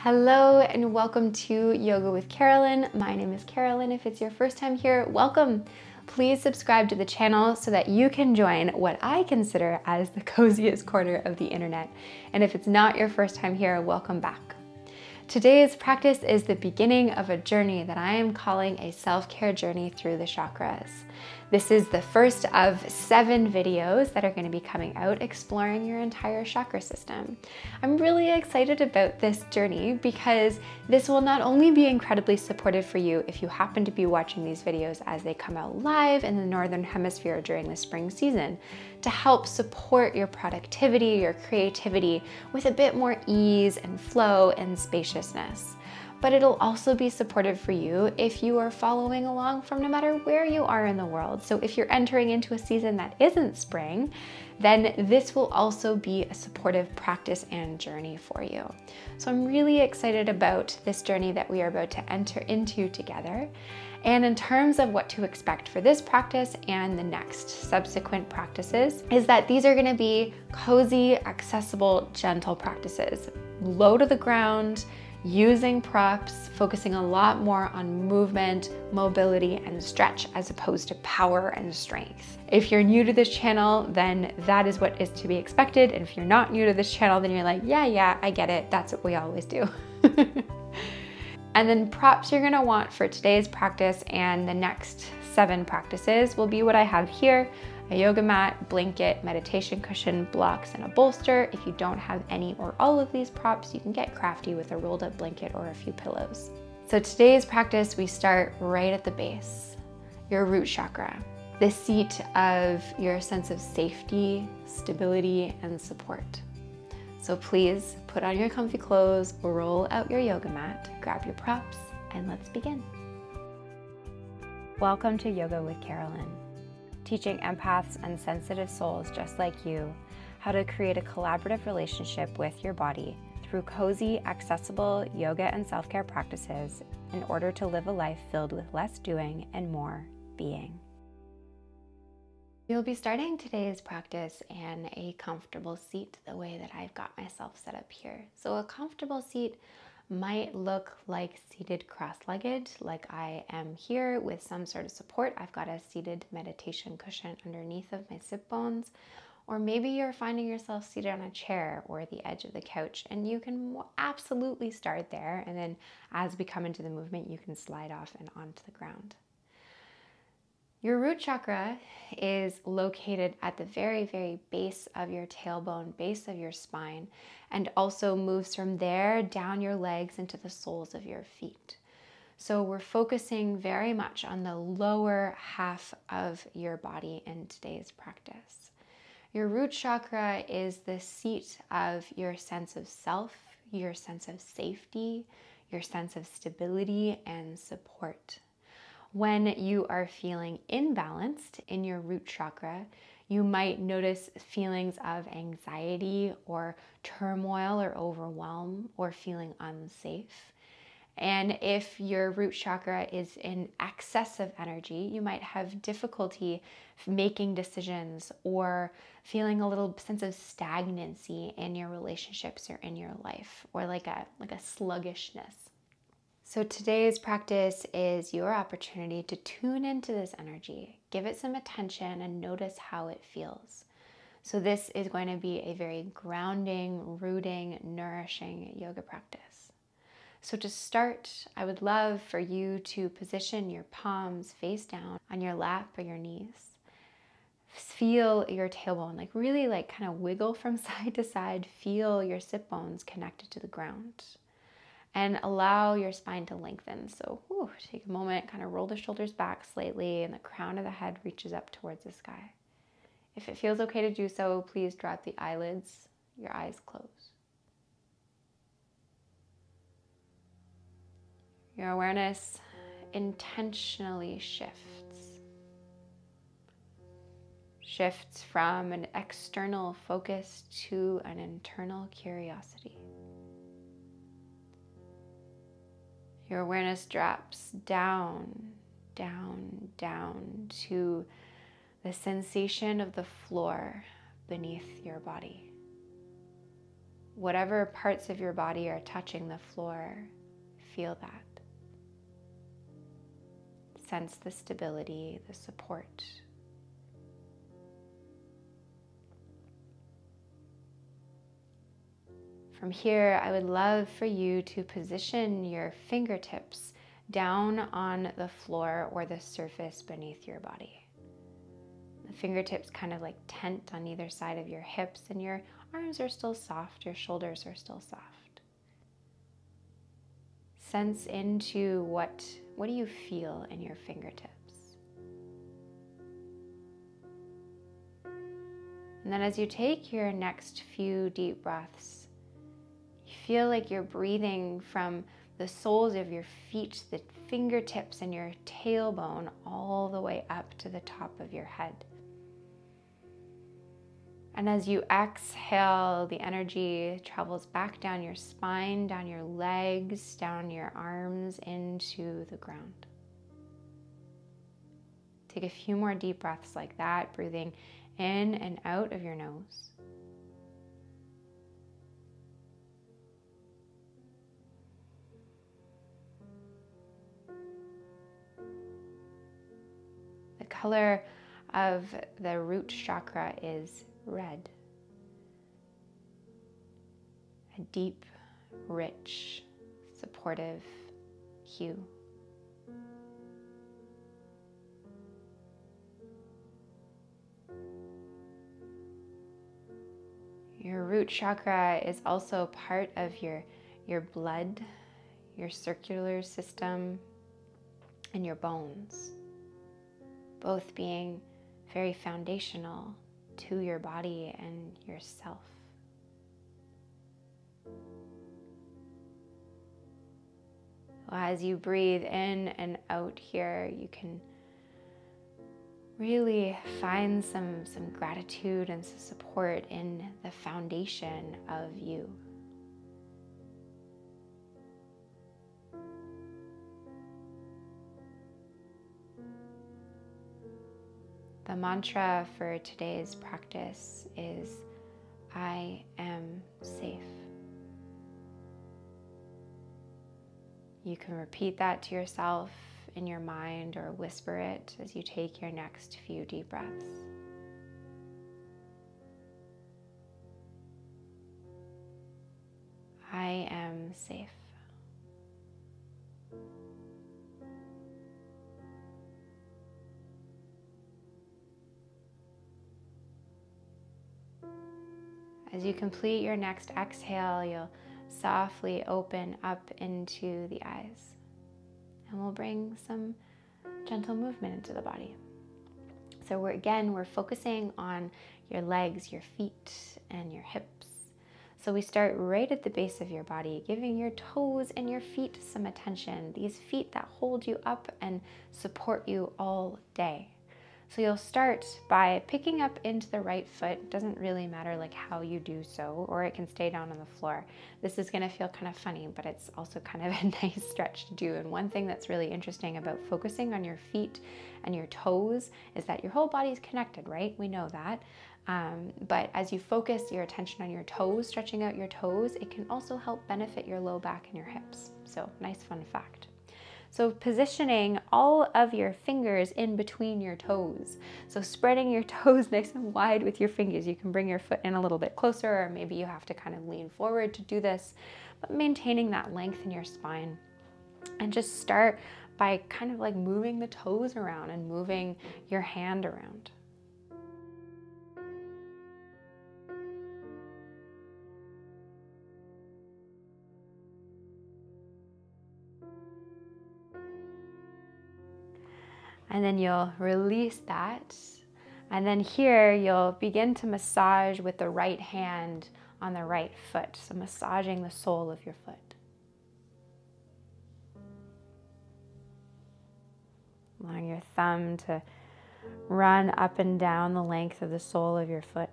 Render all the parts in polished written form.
Hello and welcome to Yoga with Carolynne. My name is Carolynne. If it's your first time here, welcome. Please subscribe to the channel so that you can join what I consider as the coziest corner of the internet. And if it's not your first time here, welcome back. Today's practice is the beginning of a journey that I am calling a self-care journey through the chakras. This is the first of 7 videos that are going to be coming out exploring your entire chakra system. I'm really excited about this journey because this will not only be incredibly supportive for you if you happen to be watching these videos as they come out live in the Northern Hemisphere during the spring season, to help support your productivity, your creativity with a bit more ease and flow and spaciousness. But it'll also be supportive for you if you are following along from no matter where you are in the world. So if you're entering into a season that isn't spring, then this will also be a supportive practice and journey for you. So I'm really excited about this journey that we are about to enter into together. And in terms of what to expect for this practice and the next subsequent practices, is that these are going to be cozy, accessible, gentle practices, low to the ground, using props, focusing a lot more on movement, mobility, and stretch as opposed to power and strength. If you're new to this channel, then that is what is to be expected. And if you're not new to this channel, then you're like, yeah, I get it. That's what we always do. And then props you're gonna want for today's practice and the next 7 practices will be what I have here: a yoga mat, blanket, meditation cushion, blocks, and a bolster. If you don't have any or all of these props, you can get crafty with a rolled up blanket or a few pillows. So today's practice, we start right at the base, your root chakra, the seat of your sense of safety, stability, and support. So please put on your comfy clothes, roll out your yoga mat, grab your props, and let's begin. Welcome to Yoga with Carolynne, teaching empaths and sensitive souls just like you how to create a collaborative relationship with your body through cozy, accessible yoga and self-care practices in order to live a life filled with less doing and more being. We'll be starting today's practice in a comfortable seat, the way that I've got myself set up here. So a comfortable seat might look like seated cross-legged, like I am here with some sort of support. I've got a seated meditation cushion underneath of my sit bones, or maybe you're finding yourself seated on a chair or the edge of the couch, and you can absolutely start there, and then as we come into the movement, you can slide off and onto the ground. Your root chakra is located at the very, very base of your tailbone, base of your spine, and also moves from there down your legs into the soles of your feet. So we're focusing very much on the lower half of your body in today's practice. Your root chakra is the seat of your sense of self, your sense of safety, your sense of stability and support. When you are feeling imbalanced in your root chakra, you might notice feelings of anxiety or turmoil or overwhelm or feeling unsafe. And if your root chakra is in excessive energy, you might have difficulty making decisions or feeling a little sense of stagnancy in your relationships or in your life, or like a sluggishness. So today's practice is your opportunity to tune into this energy, give it some attention, and notice how it feels. So this is going to be a very grounding, rooting, nourishing yoga practice. So to start, I would love for you to position your palms face down on your lap or your knees. Feel your tailbone, really kind of wiggle from side to side. Feel your sit bones connected to the ground. And allow your spine to lengthen. So take a moment, kind of roll the shoulders back slightly, and the crown of the head reaches up towards the sky. If it feels okay to do so, please drop the eyelids, your eyes close. Your awareness intentionally shifts. Shifts from an external focus to an internal curiosity. Your awareness drops down, down, down to the sensation of the floor beneath your body. whatever parts of your body are touching the floor, feel that. Sense the stability, the support. From here, I would love for you to position your fingertips down on the floor or the surface beneath your body. The fingertips kind of like tent on either side of your hips, and your arms are still soft, your shoulders are still soft. Sense into what do you feel in your fingertips? And then as you take your next few deep breaths, you feel like you're breathing from the soles of your feet, the fingertips, and your tailbone all the way up to the top of your head. And as you exhale, the energy travels back down your spine, down your legs, down your arms, into the ground. Take a few more deep breaths like that, breathing in and out of your nose. The color of the root chakra is red. A deep, rich, supportive hue. Your root chakra is also part of your blood, your circular system, and your bones, both being very foundational to your body and yourself. As you breathe in and out here, you can really find some gratitude and some support in the foundation of you. The mantra for today's practice is, I am safe. You can repeat that to yourself in your mind or whisper it as you take your next few deep breaths. I am safe. As you complete your next exhale, you'll softly open up into the eyes, and we'll bring some gentle movement into the body. So we're focusing on your legs, your feet, and your hips. So we start right at the base of your body, giving your toes and your feet some attention, these feet that hold you up and support you all day. So you'll start by picking up into the right foot. It doesn't really matter like how you do so, or it can stay down on the floor. This is gonna feel kind of funny, but it's also kind of a nice stretch to do. And one thing that's really interesting about focusing on your feet and your toes is that your whole body's connected, right? We know that. But as you focus your attention on your toes, stretching out your toes, it can also help benefit your low back and your hips. So nice fun fact. So positioning all of your fingers in between your toes. So spreading your toes nice and wide with your fingers. You can bring your foot in a little bit closer, or maybe you have to kind of lean forward to do this, but maintaining that length in your spine. And just start by kind of like moving the toes around and moving your hand around. And then you'll release that. And then here you'll begin to massage with the right hand on the right foot. So massaging the sole of your foot. Allowing your thumb to run up and down the length of the sole of your foot.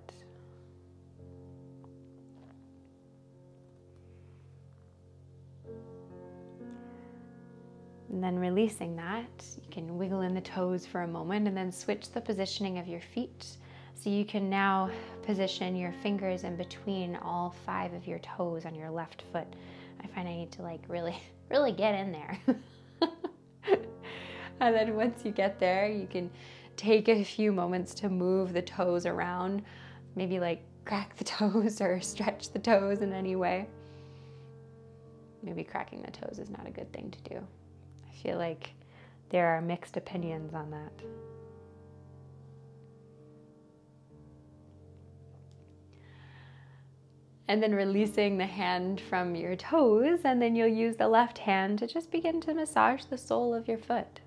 And then releasing that, you can wiggle in the toes for a moment and then switch the positioning of your feet. So you can now position your fingers in between all 5 of your toes on your left foot. I find I need to like really get in there. And then once you get there, you can take a few moments to move the toes around, maybe like crack the toes or stretch the toes in any way. Maybe cracking the toes is not a good thing to do. I feel like there are mixed opinions on that. And then releasing the hand from your toes, and then you'll use the left hand to just begin to massage the sole of your foot.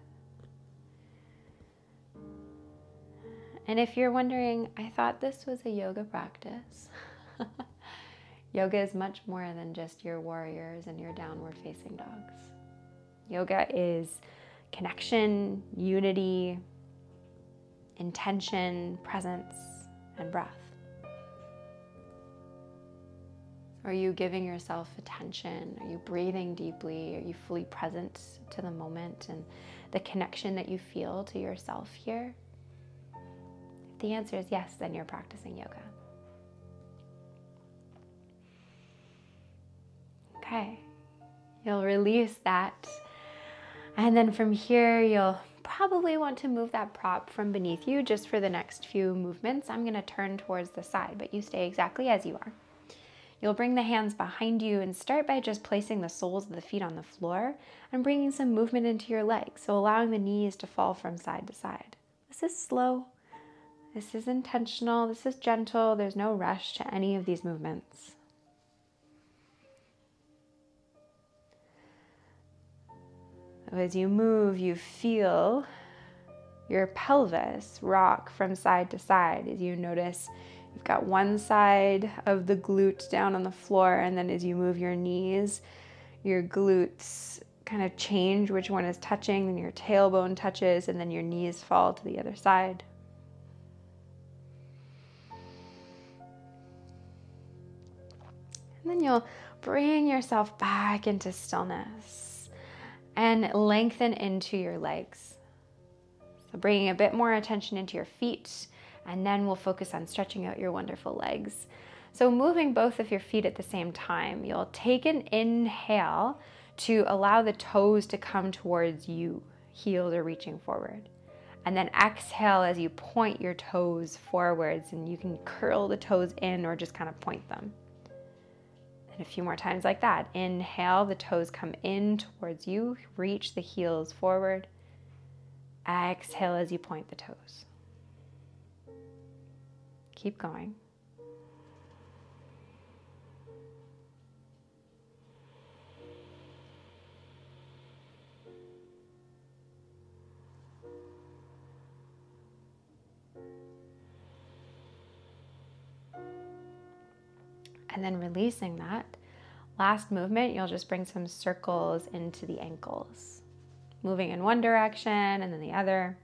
And if you're wondering, I thought this was a yoga practice. Yoga is much more than just your warriors and your downward facing dogs. Yoga is connection, unity, intention, presence, and breath. Are you giving yourself attention? Are you breathing deeply? Are you fully present to the moment and the connection that you feel to yourself here? If the answer is yes, then you're practicing yoga. Okay, you'll release that. And then from here, you'll probably want to move that prop from beneath you just for the next few movements. I'm going to turn towards the side, but you stay exactly as you are. You'll bring the hands behind you and start by just placing the soles of the feet on the floor and bringing some movement into your legs, so allowing the knees to fall from side to side. This is slow, this is intentional, this is gentle, there's no rush to any of these movements. As you move, you feel your pelvis rock from side to side as you notice you've got one side of the glute down on the floor, and then as you move your knees, your glutes kind of change which one is touching, then your tailbone touches, and then your knees fall to the other side. And then you'll bring yourself back into stillness and lengthen into your legs. So bringing a bit more attention into your feet, and then we'll focus on stretching out your wonderful legs. So moving both of your feet at the same time, you'll take an inhale to allow the toes to come towards you, heels are reaching forward. And then exhale as you point your toes forwards, and you can curl the toes in or just kind of point them. And a few more times like that. Inhale, the toes come in towards you, reach the heels forward. Exhale as you point the toes. Keep going. And then releasing that. Last movement, you'll just bring some circles into the ankles. Moving in one direction and then the other.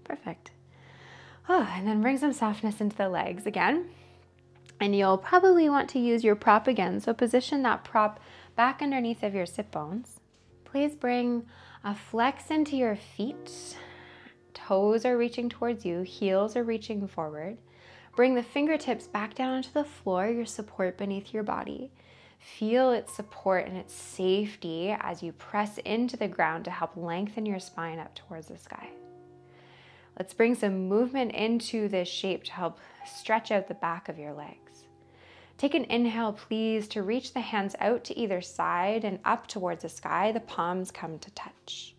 Perfect. Oh, and then bring some softness into the legs again. And you'll probably want to use your prop again. So position that prop back underneath of your sit bones. Please bring a flex into your feet. Toes are reaching towards you. Heels are reaching forward. Bring the fingertips back down onto the floor, your support beneath your body. Feel its support and its safety as you press into the ground to help lengthen your spine up towards the sky. Let's bring some movement into this shape to help stretch out the back of your legs. Take an inhale, please, to reach the hands out to either side and up towards the sky. The palms come to touch.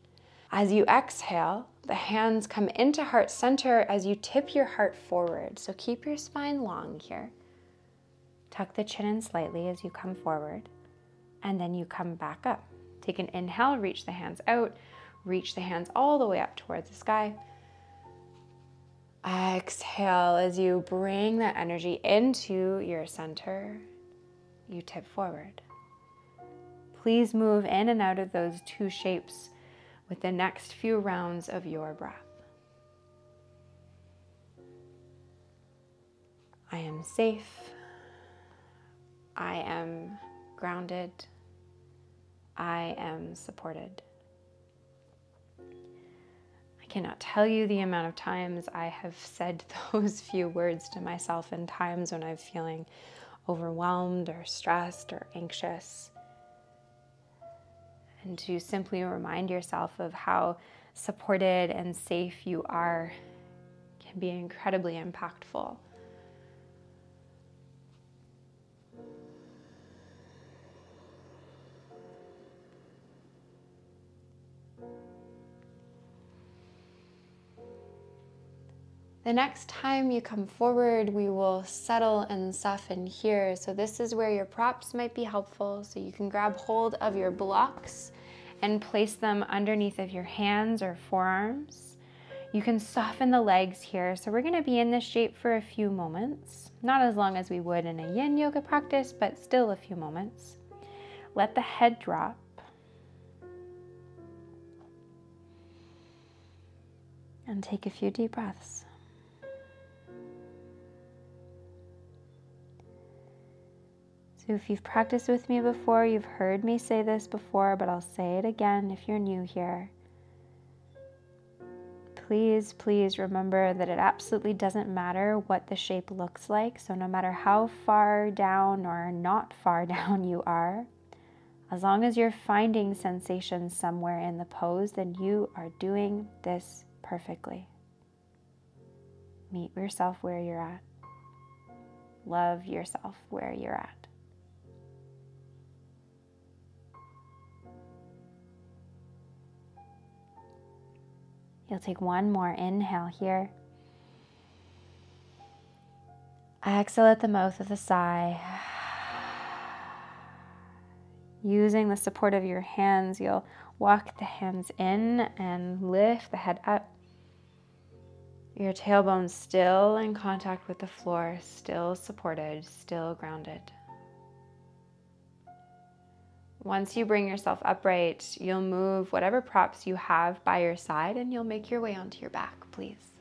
As you exhale, the hands come into heart center as you tip your heart forward. So keep your spine long here. Tuck the chin in slightly as you come forward, and then you come back up. Take an inhale, reach the hands out, reach the hands all the way up towards the sky. Exhale as you bring that energy into your center, you tip forward. Please move in and out of those two shapes with the next few rounds of your breath. I am safe. I am grounded. I am supported. I cannot tell you the amount of times I have said those few words to myself in times when I'm feeling overwhelmed or stressed or anxious. And to simply remind yourself of how supported and safe you are can be incredibly impactful. The next time you come forward, we will settle and soften here. So this is where your props might be helpful. So you can grab hold of your blocks and place them underneath of your hands or forearms. You can soften the legs here. So we're going to be in this shape for a few moments. Not as long as we would in a yin yoga practice, but still a few moments. Let the head drop. And take a few deep breaths. So if you've practiced with me before, you've heard me say this before, but I'll say it again if you're new here. Please, please remember that it absolutely doesn't matter what the shape looks like. So no matter how far down or not far down you are, as long as you're finding sensation somewhere in the pose, then you are doing this perfectly. Meet yourself where you're at. Love yourself where you're at. You'll take one more inhale here. Exhale at the mouth with a sigh. Using the support of your hands, you'll walk the hands in and lift the head up. Your tailbone still in contact with the floor, still supported, still grounded. Once you bring yourself upright, you'll move whatever props you have by your side and you'll make your way onto your back, please.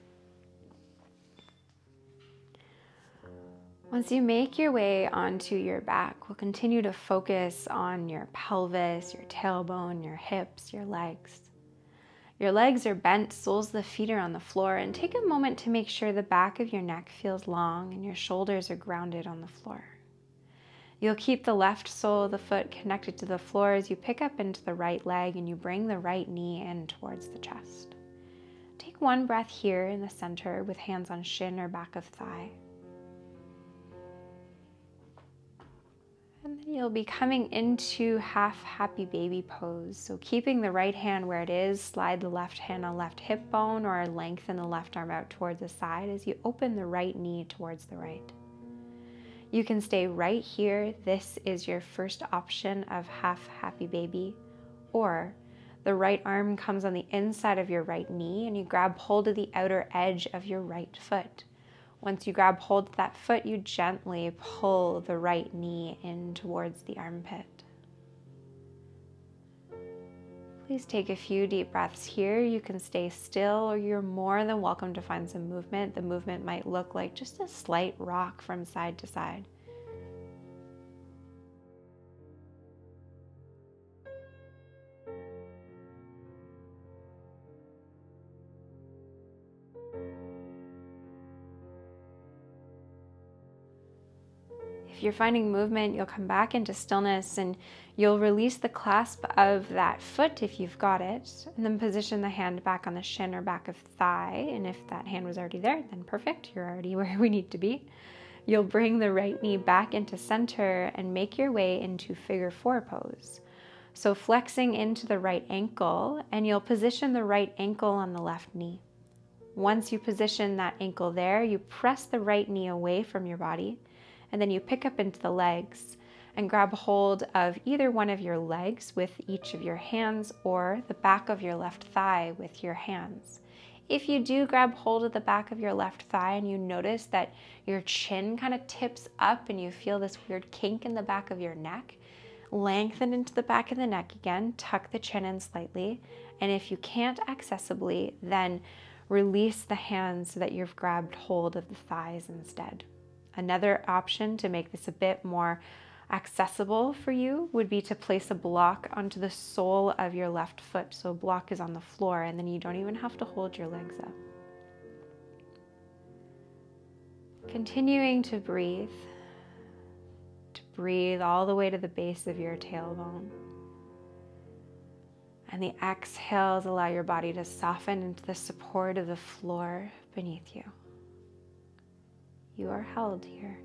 Once you make your way onto your back, we'll continue to focus on your pelvis, your tailbone, your hips, your legs. Your legs are bent, soles of the feet are on the floor, and take a moment to make sure the back of your neck feels long and your shoulders are grounded on the floor. You'll keep the left sole of the foot connected to the floor as you pick up into the right leg and you bring the right knee in towards the chest. Take one breath here in the center with hands on shin or back of thigh. And then you'll be coming into half happy baby pose. So keeping the right hand where it is, slide the left hand on left hip bone or lengthen the left arm out towards the side as you open the right knee towards the right. You can stay right here. This is your first option of half happy baby. Or the right arm comes on the inside of your right knee and you grab hold of the outer edge of your right foot. Once you grab hold of that foot, you gently pull the right knee in towards the armpit. Please take a few deep breaths here. You can stay still or you're more than welcome to find some movement. The movement might look like just a slight rock from side to side. If you're finding movement, you'll come back into stillness and you'll release the clasp of that foot if you've got it, and then position the hand back on the shin or back of thigh. And if that hand was already there, then perfect, you're already where we need to be. You'll bring the right knee back into center and make your way into figure four pose. So flexing into the right ankle, and you'll position the right ankle on the left knee. Once you position that ankle there, you press the right knee away from your body, and then you pick up into the legs and grab hold of either one of your legs with each of your hands or the back of your left thigh with your hands. If you do grab hold of the back of your left thigh and you notice that your chin kind of tips up and you feel this weird kink in the back of your neck, lengthen into the back of the neck again, tuck the chin in slightly, and if you can't accessibly, then release the hands so that you've grabbed hold of the thighs instead. Another option to make this a bit more accessible for you would be to place a block onto the sole of your left foot. So a block is on the floor, and then you don't even have to hold your legs up. Continuing to breathe all the way to the base of your tailbone. And the exhales allow your body to soften into the support of the floor beneath you. You are held here.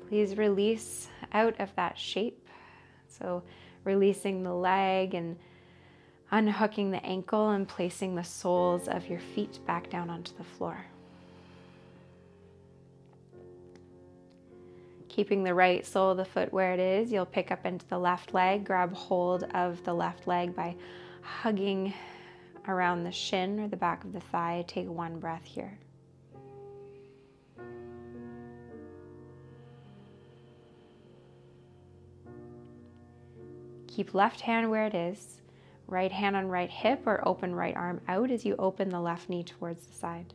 Please release out of that shape. So releasing the leg and unhooking the ankle and placing the soles of your feet back down onto the floor. Keeping the right sole of the foot where it is, you'll pick up into the left leg, grab hold of the left leg by hugging around the shin or the back of the thigh. Take one breath here. Keep left hand where it is, right hand on right hip or open right arm out as you open the left knee towards the side.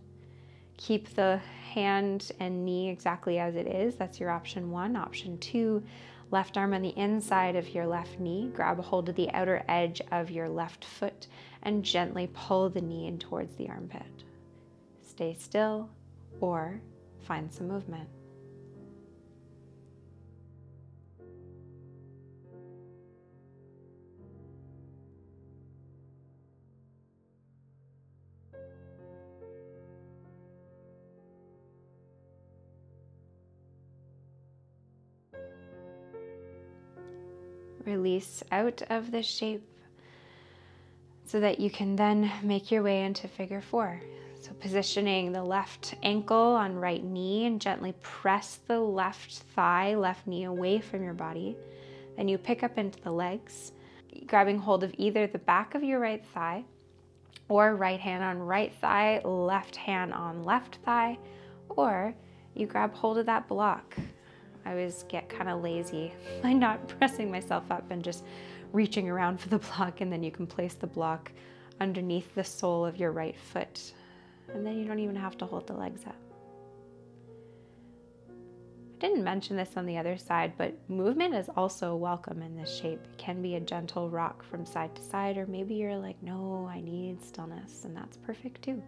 Keep the hand and knee exactly as it is. That's your option 1. Option 2, left arm on the inside of your left knee. Grab a hold of the outer edge of your left foot and gently pull the knee in towards the armpit. Stay still or find some movement. Release out of this shape so that you can then make your way into figure 4. So positioning the left ankle on right knee and gently press the left thigh, left knee away from your body. Then you pick up into the legs, grabbing hold of either the back of your right thigh or right hand on right thigh, left hand on left thigh, or you grab hold of that block. I always get kind of lazy by not pressing myself up and just reaching around for the block, and then you can place the block underneath the sole of your right foot. And then you don't even have to hold the legs up. I didn't mention this on the other side, but movement is also welcome in this shape. It can be a gentle rock from side to side, or maybe you're like, no, I need stillness, and that's perfect too.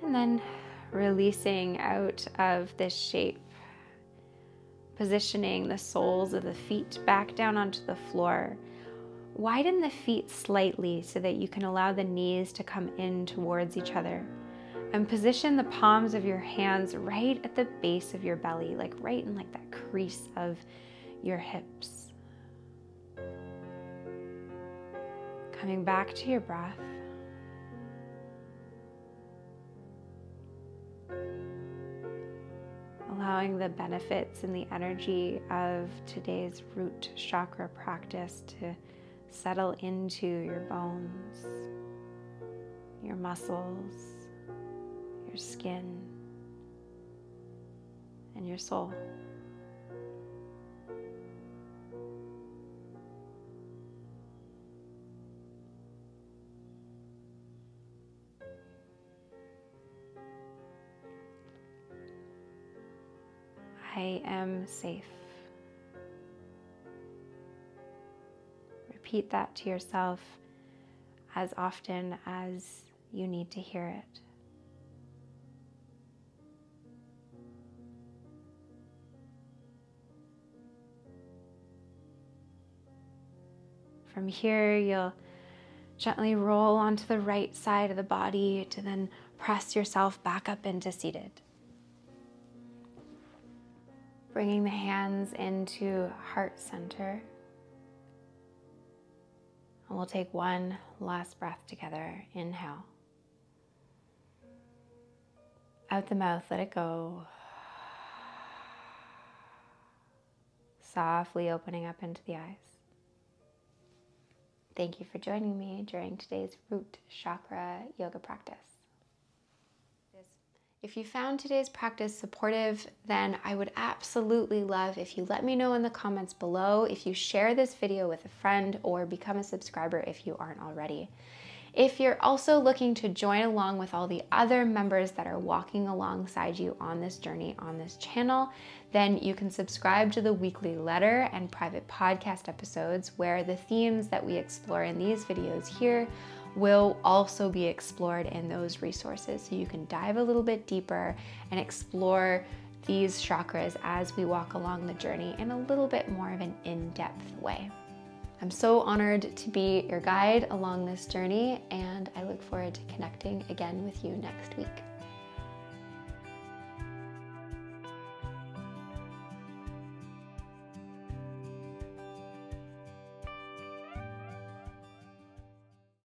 And then releasing out of this shape, positioning the soles of the feet back down onto the floor. Widen the feet slightly so that you can allow the knees to come in towards each other. And position the palms of your hands right at the base of your belly, like right in like that crease of your hips. Coming back to your breath. Allowing the benefits and the energy of today's root chakra practice to settle into your bones, your muscles, your skin, and your soul. I am safe. Repeat that to yourself as often as you need to hear it. From here, you'll gently roll onto the right side of the body to then press yourself back up into seated. Bringing the hands into heart center. And we'll take one last breath together. Inhale. Out the mouth, let it go. Softly opening up into the eyes. Thank you for joining me during today's root chakra yoga practice. If you found today's practice supportive, then I would absolutely love if you let me know in the comments below, if you share this video with a friend, or become a subscriber if you aren't already. If you're also looking to join along with all the other members that are walking alongside you on this journey on this channel, then you can subscribe to the weekly letter and private podcast episodes where the themes that we explore in these videos here will also be explored in those resources. So you can dive a little bit deeper and explore these chakras as we walk along the journey in a little bit more of an in-depth way. I'm so honored to be your guide along this journey, and I look forward to connecting again with you next week.